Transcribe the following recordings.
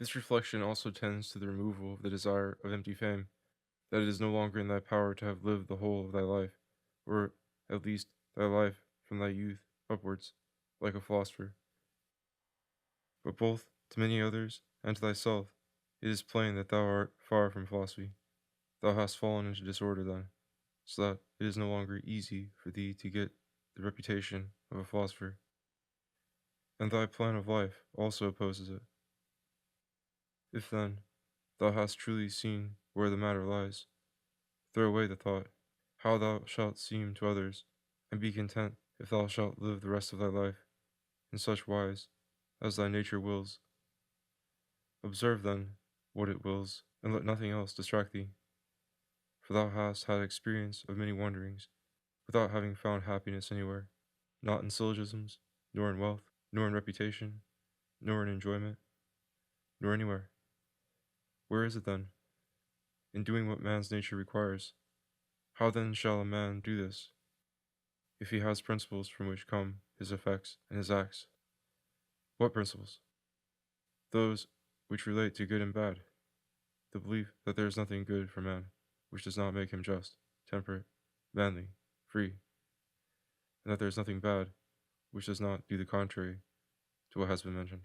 This reflection also tends to the removal of the desire of empty fame, that it is no longer in thy power to have lived the whole of thy life, or at least thy life from thy youth upwards, like a philosopher. But both to many others and to thyself it is plain that thou art far from philosophy. Thou hast fallen into disorder then, so that it is no longer easy for thee to get the reputation of a philosopher, and thy plan of life also opposes it. If then thou hast truly seen where the matter lies, throw away the thought, how thou shalt seem to others, and be content if thou shalt live the rest of thy life in such wise as thy nature wills. Observe then what it wills, and let nothing else distract thee, for thou hast had experience of many wanderings, without having found happiness anywhere, not in syllogisms, nor in wealth, nor in reputation, nor in enjoyment, nor anywhere. Where is it then? In doing what man's nature requires. How then shall a man do this, if he has principles from which come his effects and his acts? What principles? Those which relate to good and bad, the belief that there is nothing good for man which does not make him just, temperate, manly, free, and that there is nothing bad which does not do the contrary to what has been mentioned.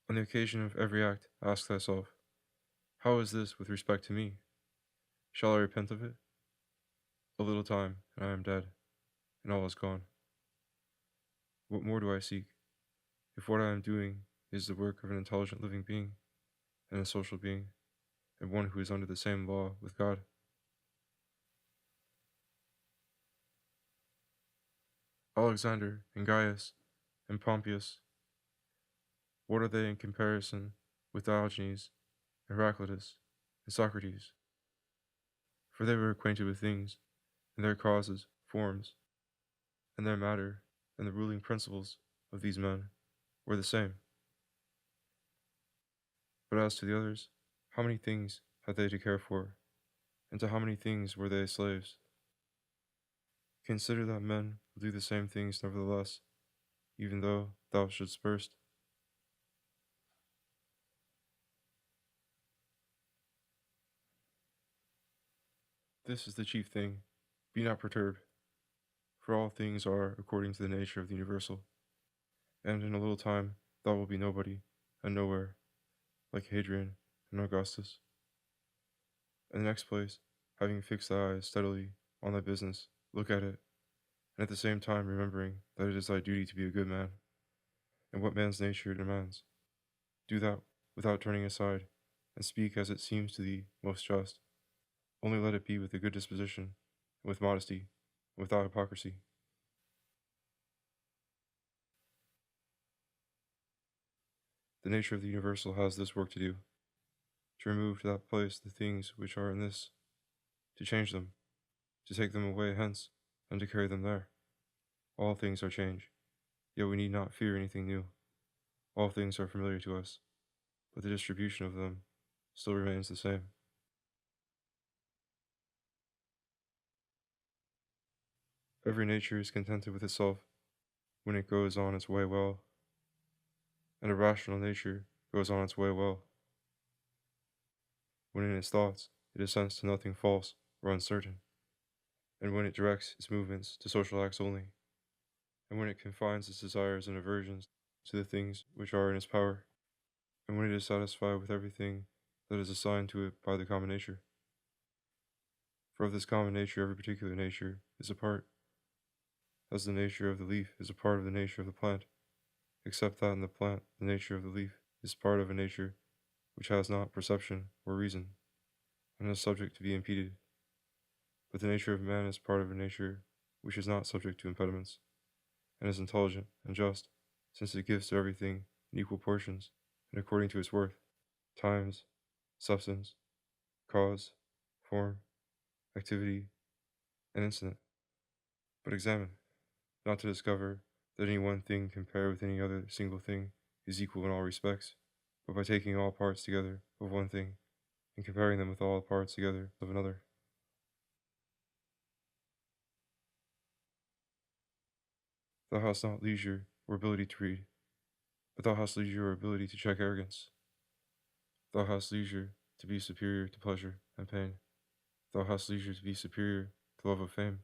On the occasion of every act, ask thyself, how is this with respect to me? Shall I repent of it? A little time, and I am dead, and all is gone. What more do I seek? If what I am doing is the work of an intelligent living being, and a social being, and one who is under the same law with God. Alexander and Gaius and Pompeius, what are they in comparison with Diogenes, Heraclitus, and Socrates? For they were acquainted with things, and their causes, forms, and their matter, and the ruling principles of these men were the same. But as to the others, how many things had they to care for, and to how many things were they slaves? Consider that men will do the same things nevertheless, even though thou shouldst burst. This is the chief thing. Be not perturbed, for all things are according to the nature of the universal, and in a little time thou wilt be nobody, and nowhere, like Hadrian and Augustus. In the next place, having fixed thy eyes steadily on thy business, look at it, and at the same time remembering that it is thy duty to be a good man, and what man's nature demands. Do that without turning aside, and speak as it seems to thee most just. Only let it be with a good disposition, and with modesty, and without hypocrisy. The nature of the universal has this work to do, to remove to that place the things which are in this, to change them, to take them away hence, and to carry them there. All things are change, yet we need not fear anything new. All things are familiar to us, but the distribution of them still remains the same. Every nature is contented with itself when it goes on its way well, and a rational nature goes on its way well, when in its thoughts it assents to nothing false or uncertain, and when it directs its movements to social acts only, and when it confines its desires and aversions to the things which are in its power, and when it is satisfied with everything that is assigned to it by the common nature. For of this common nature every particular nature is a part, as the nature of the leaf is a part of the nature of the plant, except that in the plant the nature of the leaf is part of a nature which has not perception or reason, and is subject to be impeded. But the nature of man is part of a nature which is not subject to impediments, and is intelligent and just, since it gives to everything in equal portions, and according to its worth, times, substance, cause, form, activity, and incident. But examine, not to discover that any one thing compared with any other single thing is equal in all respects, but by taking all parts together of one thing, and comparing them with all parts together of another. Thou hast not leisure or ability to read, but thou hast leisure or ability to check arrogance. Thou hast leisure to be superior to pleasure and pain. Thou hast leisure to be superior to love of fame,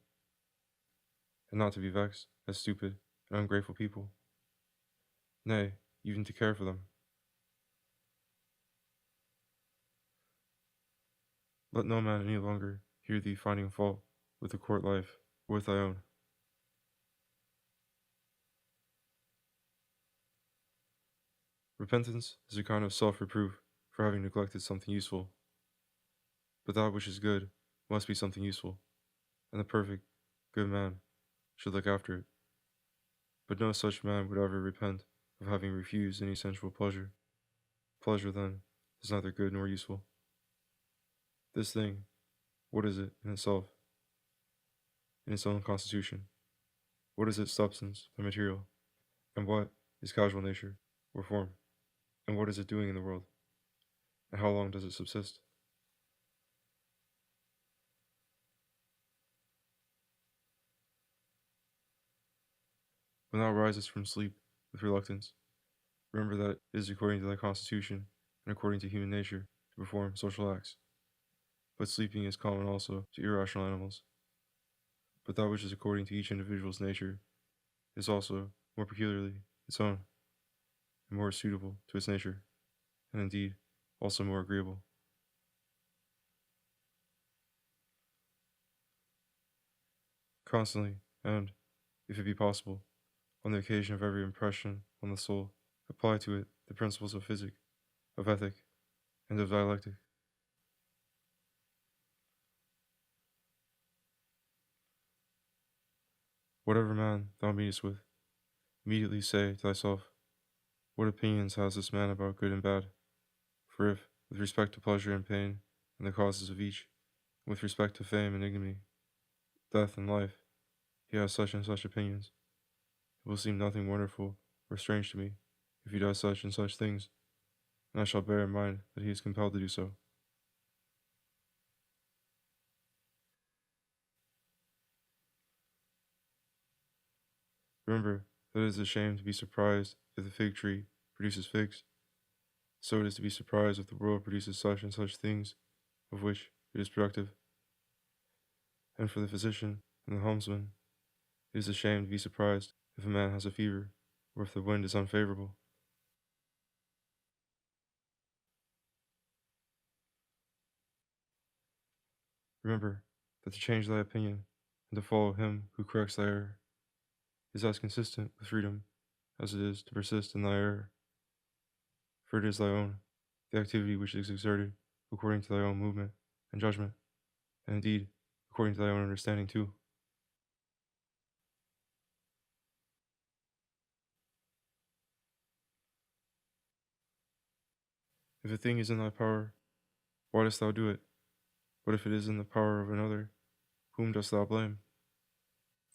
and not to be vexed at stupid and ungrateful people, nay, even to care for them. Let no man any longer hear thee finding fault with the court life or with thy own. Repentance is a kind of self-reproof for having neglected something useful, but that which is good must be something useful, and the perfect, good man should look after it. But no such man would ever repent of having refused any sensual pleasure. Pleasure, then, is neither good nor useful. This thing, what is it in itself, in its own constitution? What is its substance and material? And what is causal nature or form? And what is it doing in the world? And how long does it subsist? When thou risest from sleep with reluctance, remember that it is according to thy constitution and according to human nature to perform social acts. But sleeping is common also to irrational animals. But that which is according to each individual's nature is also more peculiarly its own, and more suitable to its nature, and indeed also more agreeable. Constantly, and, if it be possible, on the occasion of every impression on the soul, apply to it the principles of physic, of ethic, and of dialectic. Whatever man thou meetest with, immediately say to thyself, what opinions has this man about good and bad? For if, with respect to pleasure and pain, and the causes of each, and with respect to fame and ignominy, death and life, he has such and such opinions, it will seem nothing wonderful or strange to me if he does such and such things, and I shall bear in mind that he is compelled to do so. Remember that it is a shame to be surprised if the fig tree produces figs, so it is to be surprised if the world produces such and such things of which it is productive. And for the physician and the helmsman, it is a shame to be surprised if a man has a fever, or if the wind is unfavorable. Remember that to change thy opinion and to follow him who corrects thy error is as consistent with freedom as it is to persist in thy error, for it is thy own, the activity which is exerted according to thy own movement and judgment, and indeed according to thy own understanding too. If a thing is in thy power, why dost thou do it? But if it is in the power of another, whom dost thou blame?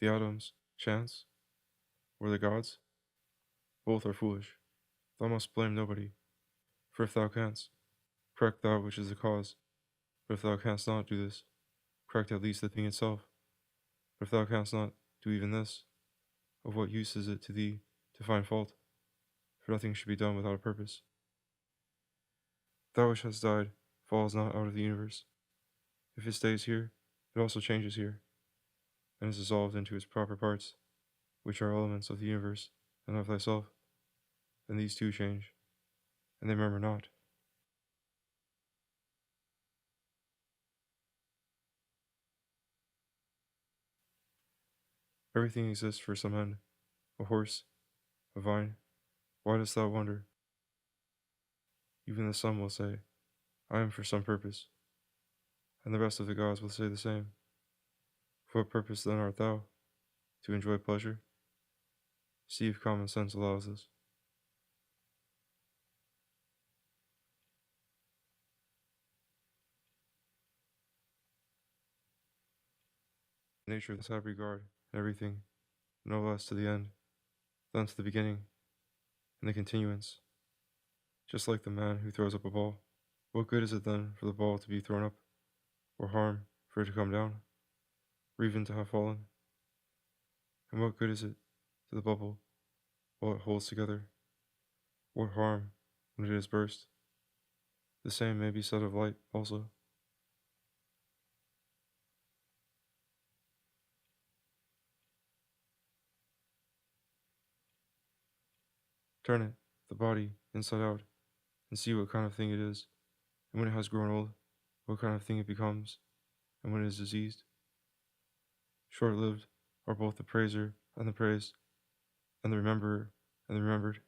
The atoms, chance, or the gods? Both are foolish. Thou must blame nobody, for if thou canst, correct that which is the cause. But if thou canst not do this, correct at least the thing itself. But if thou canst not do even this, of what use is it to thee to find fault? For nothing should be done without a purpose. That which has died falls not out of the universe. If it stays here, it also changes here, and is dissolved into its proper parts, which are elements of the universe and of thyself. And these too change, and they murmur not. Everything exists for some end, a horse, a vine. Why dost thou wonder? Even the sun will say, I am for some purpose, and the rest of the gods will say the same. For what purpose then art thou? To enjoy pleasure? See if common sense allows this. Nature must have regard in everything, no less to the end than to the beginning and the continuance, just like the man who throws up a ball. What good is it then for the ball to be thrown up, or harm for it to come down, or even to have fallen? And what good is it to the bubble while it holds together. What harm when it is burst? The same may be said of light also. Turn it, the body, inside out, and see what kind of thing it is, and when it has grown old, what kind of thing it becomes, and when it is diseased. Short lived are both the praiser and the praised, and the rememberer and the remembered,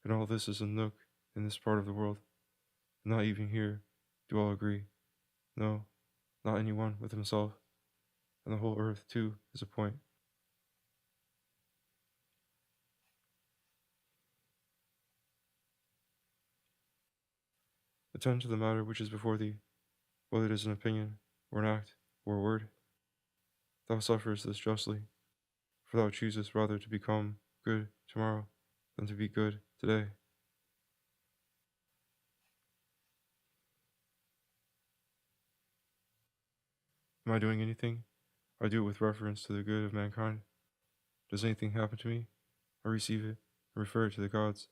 and all this is a nook in this part of the world. Not even here do all agree. No, not any one with himself, and the whole earth, too, is a point. Attend to the matter which is before thee, whether it is an opinion, or an act, or a word. Thou sufferest this justly, for thou choosest rather to become good tomorrow than to be good today. Am I doing anything? I do it with reference to the good of mankind. Does anything happen to me? I receive it and refer it to the gods,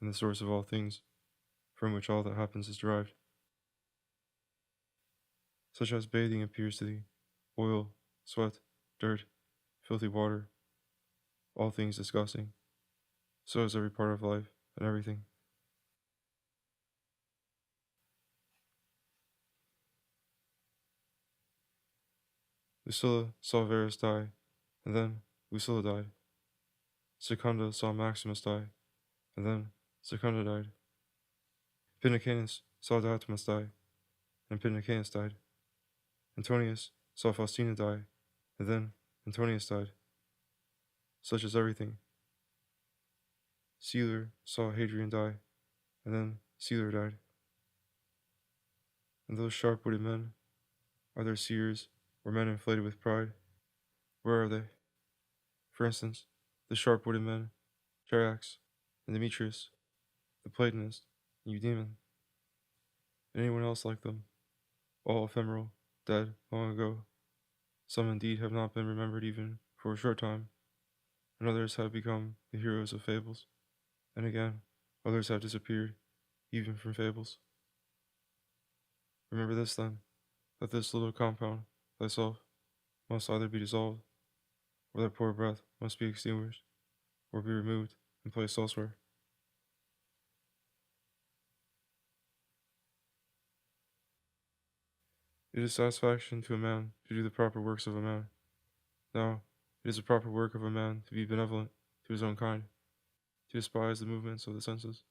and the source of all things, from which all that happens is derived. Such as bathing appears to thee, oil, sweat, dirt, filthy water, all things disgusting. So is every part of life and everything. Lucilla saw Varus die, and then Lucilla died. Secunda saw Maximus die, and then Secunda died. Pinnacanus saw Didymus die, and Pinnacanus died. Antonius saw Faustina die, and then Antonius died. Such is everything. Caesar saw Hadrian die, and then Caesar died. And those sharp-witted men, are there seers or men inflated with pride? Where are they? For instance, the sharp-witted men, Charax and Demetrius, the Platonist, and Eudaemon, and anyone else like them, all ephemeral, dead long ago. Some indeed have not been remembered even for a short time, and others have become the heroes of fables, and again, others have disappeared, even from fables. Remember this, then, that this little compound, thyself, must either be dissolved, or thy poor breath must be extinguished, or be removed and placed elsewhere. It is satisfaction to a man to do the proper works of a man. Now, it is the proper work of a man to be benevolent to his own kind, to despise the movements of the senses,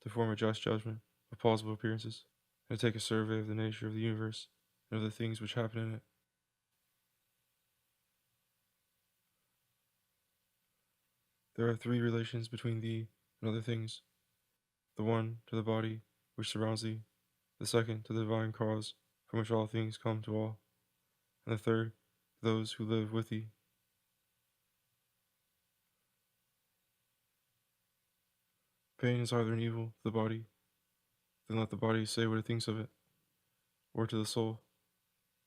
to form a just judgment of plausible appearances, and to take a survey of the nature of the universe and of the things which happen in it. There are three relations between thee and other things: the one to the body which surrounds thee, the second to the divine cause from which all things come to all, and the third to those who live with thee. Pain is either an evil to the body, then let the body say what it thinks of it, or to the soul,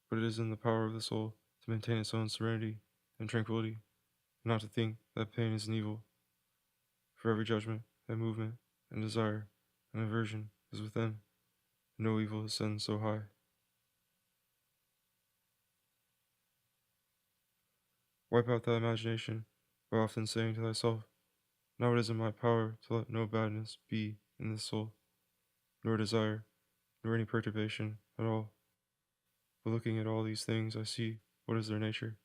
but it is in the power of the soul to maintain its own serenity and tranquility, and not to think that pain is an evil. For every judgment and movement and desire and aversion is within, and no evil ascends so high. Wipe out thy imagination by often saying to thyself, now it is in my power to let no badness be in this soul, nor desire, nor any perturbation at all. But looking at all these things, I see what is their nature,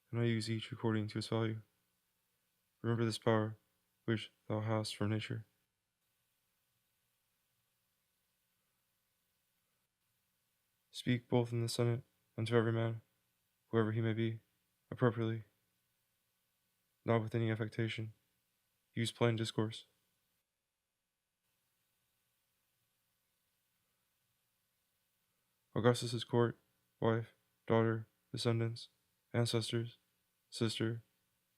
and I use each according to its value. Remember this power which thou hast from nature. Speak both in the Senate and to every man, whoever he may be, appropriately, not with any affectation. Use plain discourse. Augustus's court, wife, daughter, descendants, ancestors, sister,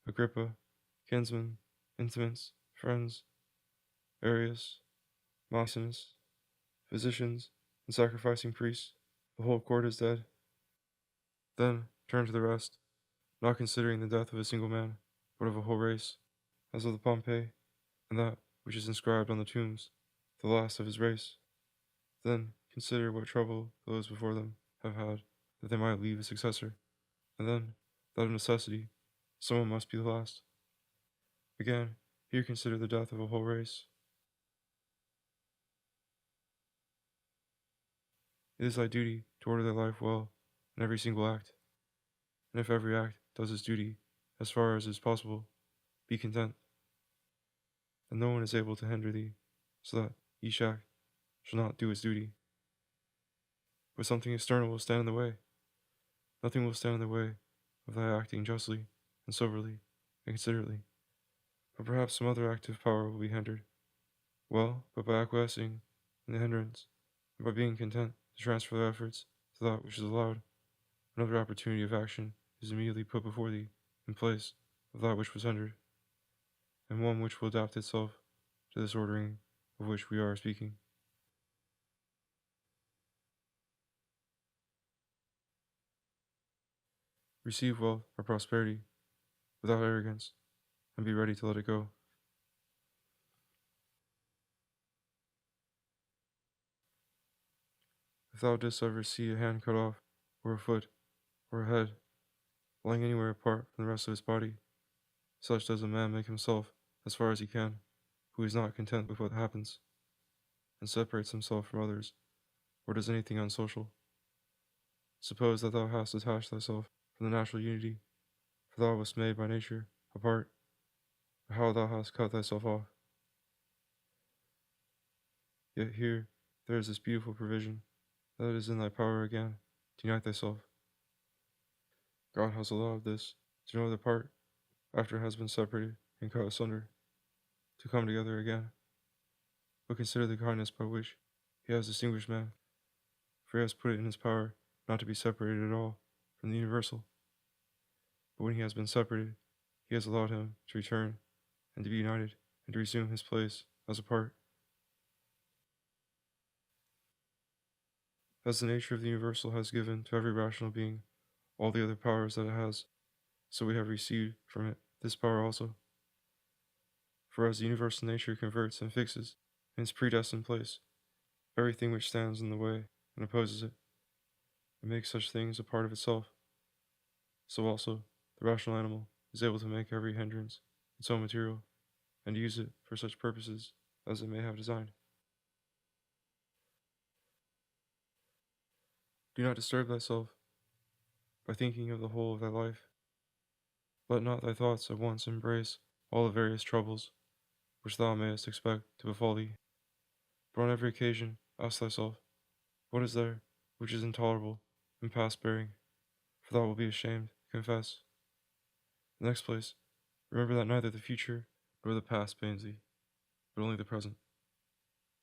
Agrippa, kinsmen, intimates, friends, Arius, Maximus, physicians, and sacrificing priests, the whole court is dead. Then turn to the rest, not considering the death of a single man, but of a whole race, as of the Pompey, and that which is inscribed on the tombs, the last of his race. Then consider what trouble those before them have had, that they might leave a successor, and then, that of necessity, someone must be the last. Again, here consider the death of a whole race. It is thy duty to order thy life well in every single act, and if every act does its duty, as far as is possible, be content, and no one is able to hinder thee, so that each act shall not do its duty. But something external will stand in the way. Nothing will stand in the way of thy acting justly and soberly and considerately. But perhaps some other active power will be hindered. Well, but by acquiescing in the hindrance, and by being content to transfer thy efforts to that which is allowed, another opportunity of action is immediately put before thee in place of that which was hindered, and one which will adapt itself to this ordering of which we are speaking. Receive wealth or prosperity without arrogance, and be ready to let it go. If thou didst ever see a hand cut off, or a foot, or a head, lying anywhere apart from the rest of his body, such does a man make himself as far as he can, who is not content with what happens, and separates himself from others, or does anything unsocial. Suppose that thou hast detached thyself from the natural unity, for thou wast made by nature apart, but how thou hast cut thyself off. Yet here there is this beautiful provision, that it is in thy power again to unite thyself. God has allowed this to no other part, after it has been separated and cut asunder, to come together again. But consider the kindness by which he has distinguished man, for he has put it in his power not to be separated at all from the universal. But when he has been separated, he has allowed him to return and to be united and to resume his place as a part. As the nature of the universal has given to every rational being all the other powers that it has, so we have received from it this power also. For as the universal nature converts and fixes in its predestined place everything which stands in the way and opposes it, and makes such things a part of itself, so also the rational animal is able to make every hindrance its own material, and use it for such purposes as it may have designed. Do not disturb thyself by thinking of the whole of thy life. Let not thy thoughts at once embrace all the various troubles which thou mayest expect to befall thee, but on every occasion ask thyself, what is there which is intolerable and past bearing, for thou wilt be ashamed to confess. In the next place, remember that neither the future nor the past pains thee, but only the present.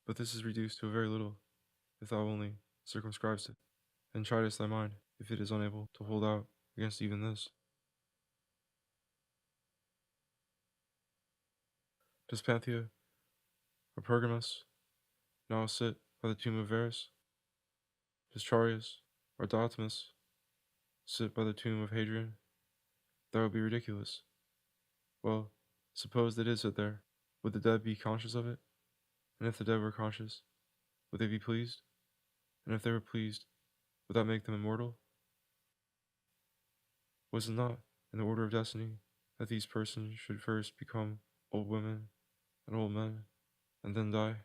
But this is reduced to a very little, if thou only circumscribest it, and tritest thy mind, if it is unable to hold out against even this. Does Panthea or Pergamus now sit by the tomb of Varus? Does Charius or Dotmus sit by the tomb of Hadrian? That would be ridiculous. Well, suppose they did sit there. Would the dead be conscious of it? And if the dead were conscious, would they be pleased? And if they were pleased, would that make them immortal? Was it not in the order of destiny that these persons should first become old women and old men, and then die?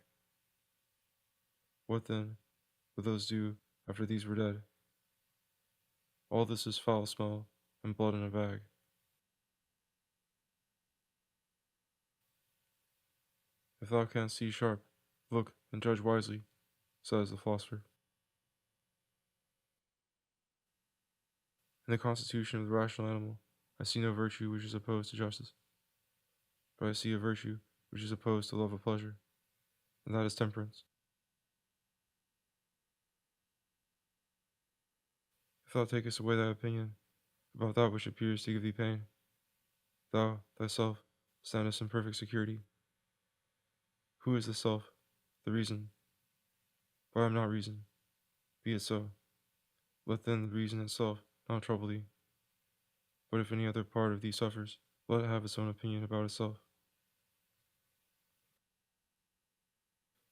What then would those do after these were dead? All this is foul smell and blood in a bag. If thou canst see sharp, look and judge wisely, says the philosopher. In the constitution of the rational animal, I see no virtue which is opposed to justice, but I see a virtue which is opposed to love of pleasure, and that is temperance. If thou takest away thy opinion about that which appears to give thee pain, thou, thyself, standest in perfect security. Who is the self? The reason. But I am not reason. Be it so. Let then the reason itself not trouble thee. But if any other part of thee suffers, let it have its own opinion about itself.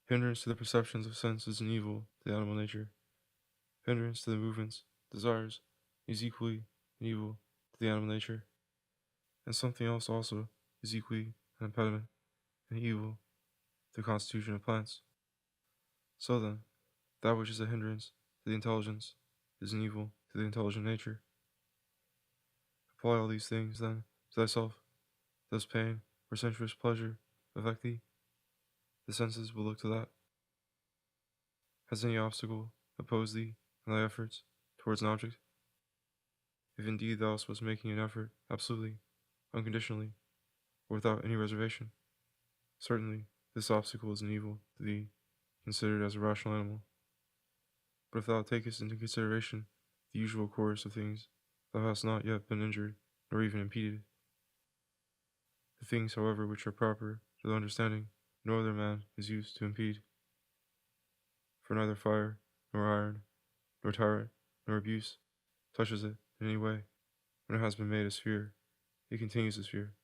Hindrance to the perceptions of sense is an evil to the animal nature. Hindrance to the movements, desires, is equally an evil to the animal nature. And something else also is equally an impediment and evil to the constitution of plants. So then, that which is a hindrance to the intelligence is an evil to the intelligent nature. Apply all these things, then, to thyself. Does pain or sensuous pleasure affect thee? The senses will look to that. Has any obstacle opposed thee in thy efforts towards an object? If indeed thou wast making an effort absolutely, unconditionally, or without any reservation, certainly this obstacle is an evil to thee, considered as a rational animal. But if thou takest into consideration the usual course of things, thou hast not yet been injured, nor even impeded. The things, however, which are proper to the understanding, no other man is used to impede. For neither fire, nor iron, nor tyrant, nor abuse touches it in any way. When it has been made a sphere, it continues a sphere.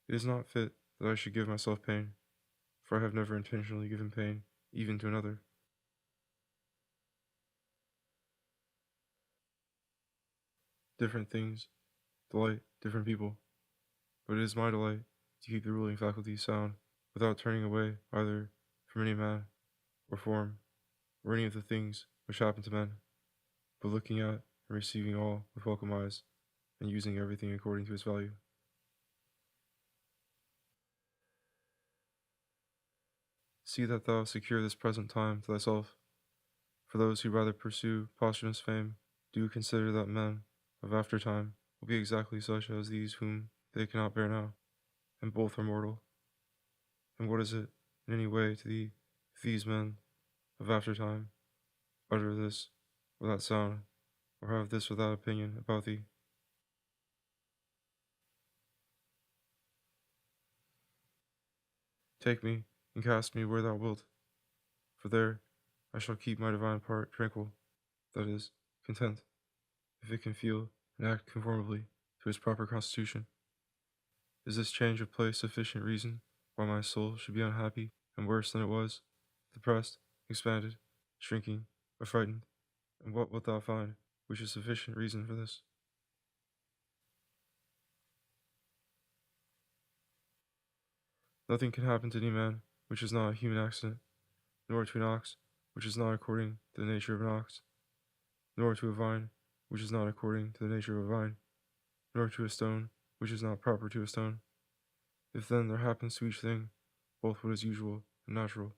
It is not fit that I should give myself pain, for I have never intentionally given pain, even to another. Different things delight different people, but it is my delight to keep the ruling faculties sound, without turning away either from any man, or form, or any of the things which happen to men, but looking at and receiving all with welcome eyes, and using everything according to its value. See that thou secure this present time to thyself. For those who rather pursue posthumous fame, do consider that men of after time will be exactly such as these whom they cannot bear now, and both are mortal. And what is it in any way to thee if these men of after time utter this or that sound, or have this or that opinion about thee? Take me and cast me where thou wilt, for there I shall keep my divine part tranquil, that is, content, if it can feel and act conformably to its proper constitution. Is this change of place sufficient reason why my soul should be unhappy and worse than it was, depressed, expanded, shrinking, or frightened? And what wilt thou find which is sufficient reason for this? Nothing can happen to any man which is not a human accident, nor to an ox which is not according to the nature of an ox, nor to a vine which is not according to the nature of a vine, nor to a stone which is not proper to a stone. If then there happens to each thing both what is usual and natural,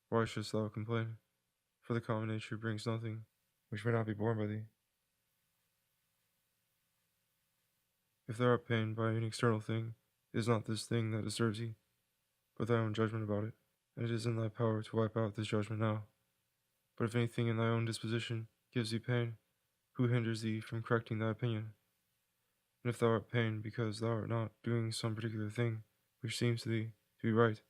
why shouldst thou complain? For the common nature brings nothing which may not be borne by thee. If thou art pained by an external thing, it is not this thing that disturbs thee, but thy own judgment about it, and it is in thy power to wipe out this judgment now. But if anything in thy own disposition gives thee pain, who hinders thee from correcting thy opinion? And if thou art pained because thou art not doing some particular thing which seems to thee to be right,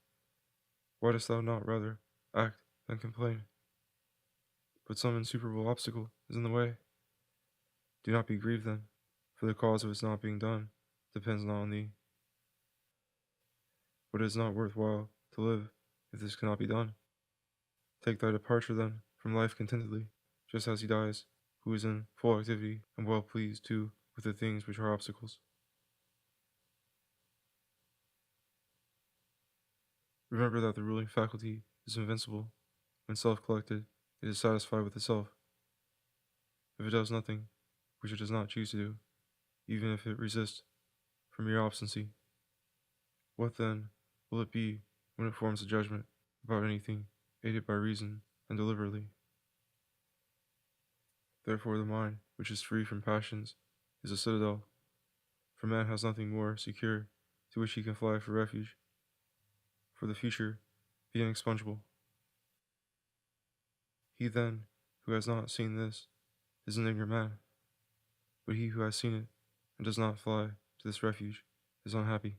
why dost thou not rather act than complain? But some insuperable obstacle is in the way. Do not be grieved then, for the cause of its not being done depends not on thee. But it is not worth while to live if this cannot be done. Take thy departure then from life contentedly, just as he dies, who is in full activity and well pleased too with the things which are obstacles. Remember that the ruling faculty is invincible. When self-collected, it is satisfied with itself. If it does nothing which it does not choose to do, even if it resist from mere obstinacy, what then will it be when it forms a judgment about anything aided by reason and deliberately? Therefore the mind, which is free from passions, is a citadel, for man has nothing more secure to which he can fly for refuge. For the future, the inexpugnable. He then, who has not seen this, is an ignorant man, but he who has seen it and does not fly to this refuge is unhappy.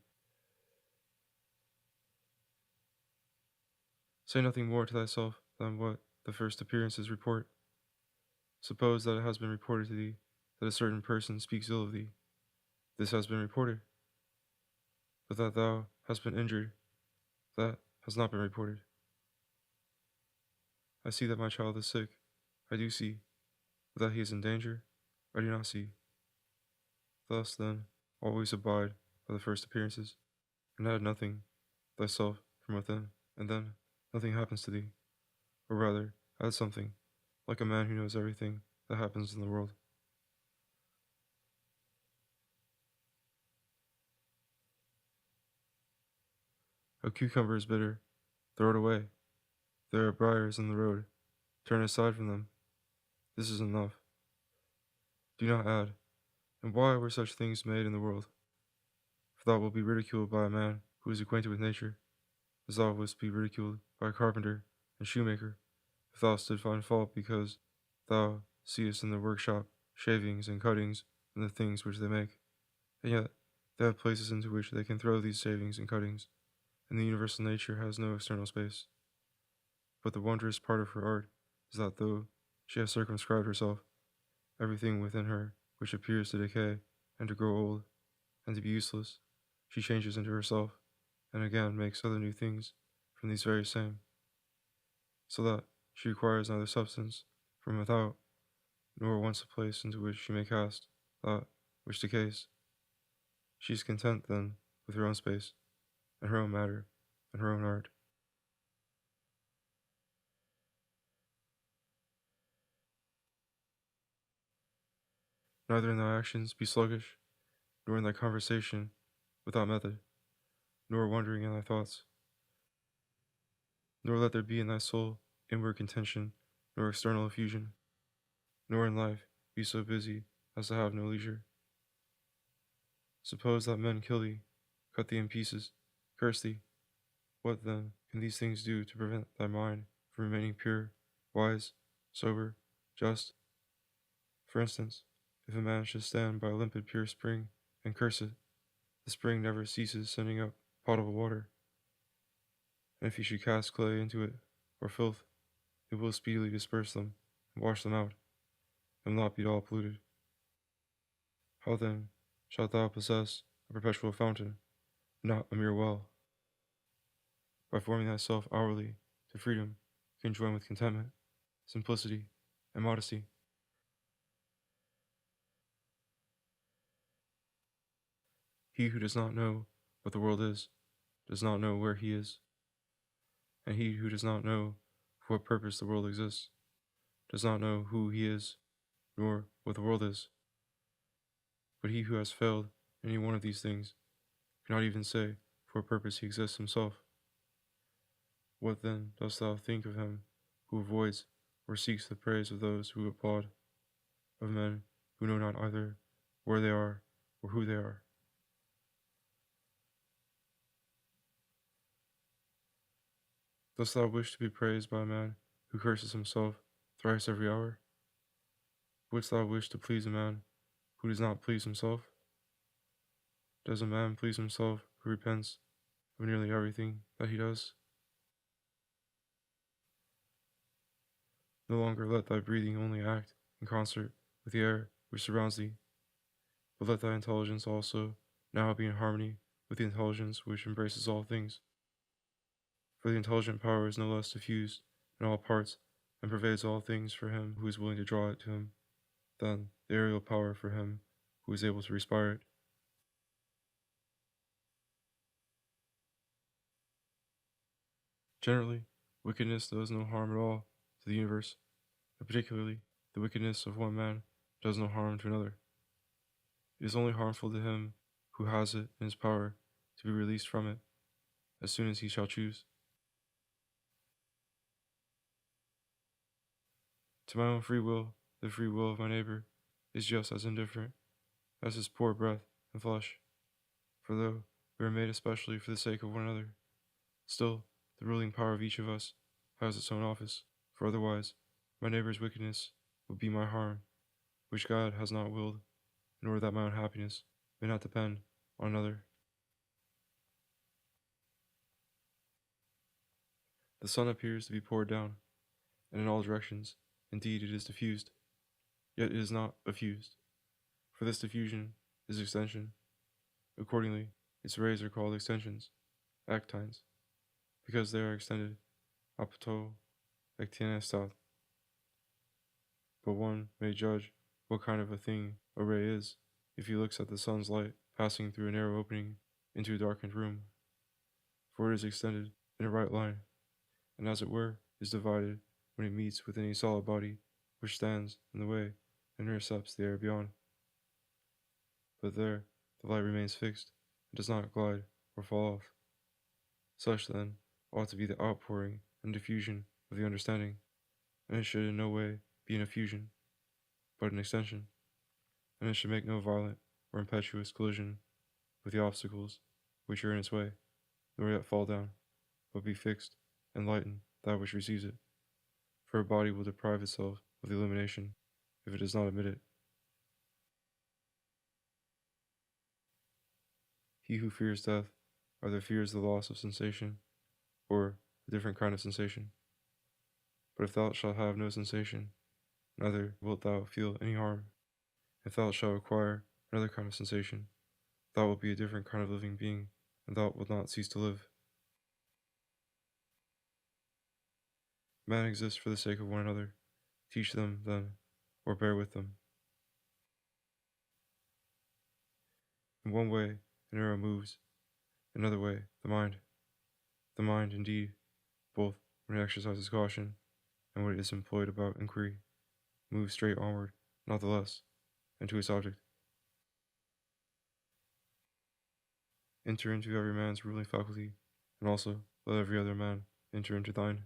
Say nothing more to thyself than what the first appearances report. Suppose that it has been reported to thee that a certain person speaks ill of thee. This has been reported, but that thou hast been injured, that has not been reported. I see that my child is sick. I do see, but that he is in danger, I do not see. Thus, then, always abide by the first appearances, and add nothing thyself from within, and then nothing happens to thee, or rather, add something, like a man who knows everything that happens in the world. A cucumber is bitter, throw it away. There are briars in the road, turn aside from them. This is enough. Do not add. And why were such things made in the world? For thou wilt be ridiculed by a man who is acquainted with nature, as thou wouldst be ridiculed by a carpenter and shoemaker, if thou didst find fault because thou seest in their workshop shavings and cuttings and the things which they make. And yet they have places into which they can throw these shavings and cuttings, and the universal nature has no external space. But the wondrous part of her art is that though she has circumscribed herself, everything within her which appears to decay and to grow old and to be useless, she changes into herself, and again makes other new things from these very same, so that she requires neither substance from without, nor wants a place into which she may cast that which decays. She is content, then, with her own space, and her own matter, and her own art. Neither in thy actions be sluggish, nor in thy conversation without method, nor wandering in thy thoughts, nor let there be in thy soul inward contention, nor external effusion, nor in life be so busy as to have no leisure. Suppose that men kill thee, cut thee in pieces, curse thee. What, then, can these things do to prevent thy mind from remaining pure, wise, sober, just? For instance, if a man should stand by a limpid pure spring and curse it, the spring never ceases sending up potable water. And if he should cast clay into it, or filth, it will speedily disperse them and wash them out, and will not be at all polluted. How then shalt thou possess a perpetual fountain, not a mere well? By forming thyself hourly to freedom, conjoined with contentment, simplicity, and modesty. He who does not know what the world is, does not know where he is. And he who does not know for what purpose the world exists, does not know who he is, nor what the world is. But he who has failed in any one of these things cannot even say for what purpose he exists himself. What then dost thou think of him who avoids or seeks the praise of those who applaud, of men who know not either where they are or who they are? Dost thou wish to be praised by a man who curses himself thrice every hour? Wouldst thou wish to please a man who does not please himself? Does a man please himself who repents of nearly everything that he does? No longer let thy breathing only act in concert with the air which surrounds thee, but let thy intelligence also now be in harmony with the intelligence which embraces all things. For the intelligent power is no less diffused in all parts and pervades all things for him who is willing to draw it to him, than the aerial power for him who is able to respire it. Generally, wickedness does no harm at all to the universe, and particularly the wickedness of one man does no harm to another. It is only harmful to him who has it in his power to be released from it as soon as he shall choose. To my own free will, the free will of my neighbor is just as indifferent as his poor breath and flesh. For though we are made especially for the sake of one another, still the ruling power of each of us has its own office. For otherwise, my neighbor's wickedness would be my harm, which God has not willed, in order that my own happiness may not depend on another. The sun appears to be poured down, and in all directions, indeed, it is diffused. yet it is not effused. For this diffusion is extension. Accordingly, its rays are called extensions, actines, because they are extended apto ectinestat. But one may judge what kind of a thing a ray is if he looks at the sun's light passing through a narrow opening into a darkened room, for it is extended in a right line, and as it were, is divided when it meets with any solid body which stands in the way and intercepts the air beyond. But there the light remains fixed and does not glide or fall off. Such, then, ought to be the outpouring and diffusion of the understanding, and it should in no way be an effusion, but an extension, and it should make no violent or impetuous collision with the obstacles which are in its way, nor yet fall down, but be fixed and lighten that which receives it. For a body will deprive itself of the illumination if it does not admit it. He who fears death either fears the loss of sensation or a different kind of sensation. But if thou shalt have no sensation, neither wilt thou feel any harm. If thou shalt acquire another kind of sensation, thou wilt be a different kind of living being, and thou wilt not cease to live. Men exist for the sake of one another. Teach them, then, or bear with them. In one way, an arrow moves, another way, the mind. The mind, indeed, both when it exercises caution and when it is employed about inquiry, moves straight onward, not the less, and to its object. Enter into every man's ruling faculty, and also let every other man enter into thine.